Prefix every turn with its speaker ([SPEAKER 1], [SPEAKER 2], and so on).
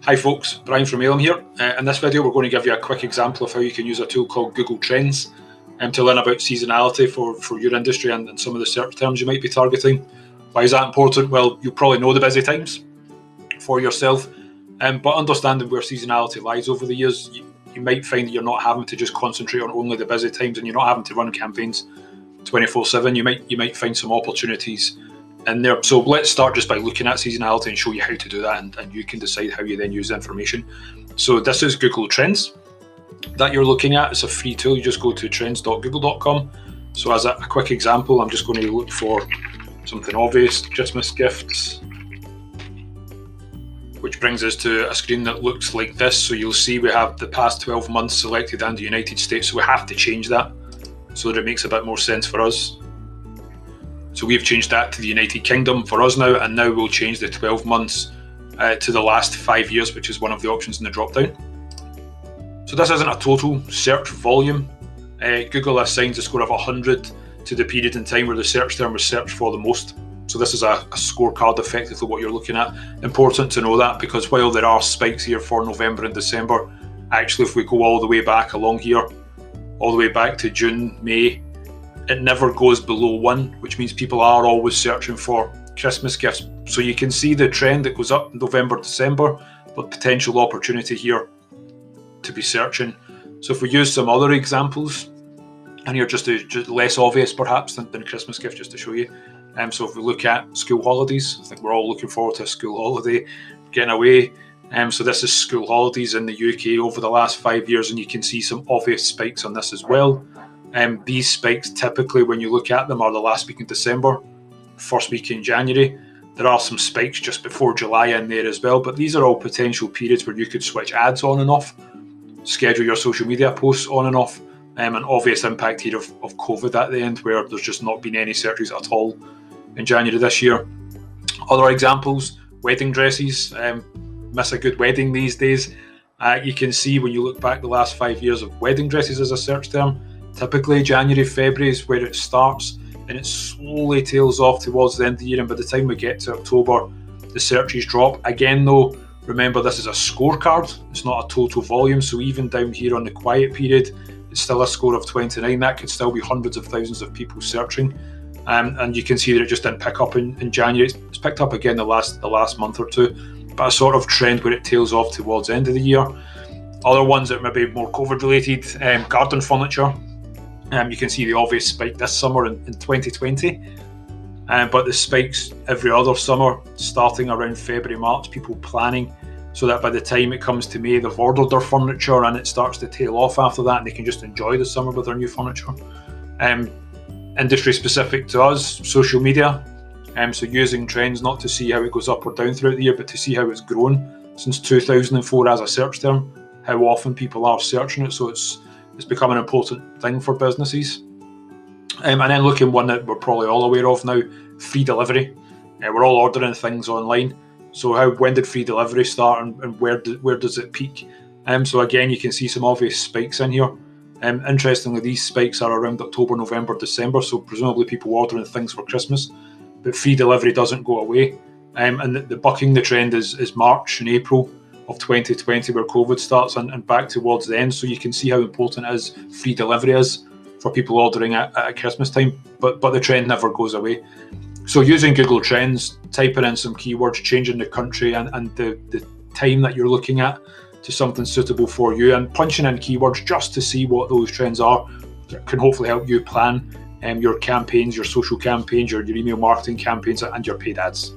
[SPEAKER 1] Hi folks, Brian from Aillum here. In this video we're going to give you a quick example of how you can use a tool called Google Trends to learn about seasonality for your industry and some of the search terms you might be targeting. Why is that important? Well, you probably know the busy times for yourself, but understanding where seasonality lies over the years, you might find that you're not having to just concentrate on only the busy times and you're not having to run campaigns 24/7. You might find some opportunities in there. So let's start just by looking at seasonality and show you how to do that, and you can decide how you then use the information. So this is Google Trends that you're looking at. It's a free tool. You just go to trends.google.com. So as a quick example, I'm just going to look for something obvious, Christmas gifts, which brings us to a screen that looks like this. So you'll see we have the past 12 months selected and the United States. So we have to change that so that it makes a bit more sense for us. So we've changed that to the United Kingdom for us now, and now we'll change the 12 months to the last 5 years, which is one of the options in the drop-down. So this isn't a total search volume. Google assigns a score of 100 to the period in time where the search term was searched for the most. So this is a scorecard, effectively what you're looking at. Important to know that, because while there are spikes here for November and December, actually if we go all the way back along here, all the way back to June, May, it never goes below 1, which means people are always searching for Christmas gifts. So you can see the trend that goes up in November, December, but potential opportunity here to be searching. So if we use some other examples, and here just less obvious perhaps than Christmas gifts, just to show you. So if we look at school holidays, I think we're all looking forward to a school holiday, getting away. So this is school holidays in the UK over the last 5 years, and you can see some obvious spikes on this as well. These spikes typically, when you look at them, are the last week in December, first week in January. There are some spikes just before July in there as well, but these are all potential periods where you could switch ads on and off, schedule your social media posts on and off, an obvious impact here of COVID at the end, where there's just not been any searches at all in January this year. Other examples, wedding dresses, miss a good wedding these days. You can see when you look back the last 5 years of wedding dresses as a search term, typically January, February is where it starts, and it slowly tails off towards the end of the year, and by the time we get to October, the searches drop. Again though, remember this is a scorecard, it's not a total volume, so even down here on the quiet period, it's still a score of 29. That could still be hundreds of thousands of people searching, and you can see that it just didn't pick up in January. It's picked up again the last month or two, but a sort of trend where it tails off towards the end of the year. Other ones that may be more COVID related, garden furniture. You can see the obvious spike this summer in 2020, but the spikes every other summer, starting around February, March, people planning so that by the time it comes to May, they've ordered their furniture and it starts to tail off after that, and they can just enjoy the summer with their new furniture. Industry specific to us, social media. So using trends not to see how it goes up or down throughout the year, but to see how it's grown since 2004 as a search term, how often people are searching it. So it's become an important thing for businesses. And then looking one that we're probably all aware of now, free delivery. We're all ordering things online. So when did free delivery start, and where does it peak? So again, you can see some obvious spikes in here. Interestingly, these spikes are around October, November, December, so presumably people ordering things for Christmas. But free delivery doesn't go away. And the bucking the trend is March and April of 2020, where COVID starts, and back towards the end. So you can see how important it is free delivery is for people ordering at Christmas time, but the trend never goes away. So using Google Trends, typing in some keywords, changing the country and the time that you're looking at to something suitable for you, and punching in keywords just to see what those trends are, can hopefully help you plan your campaigns, your social campaigns, your email marketing campaigns, and your paid ads.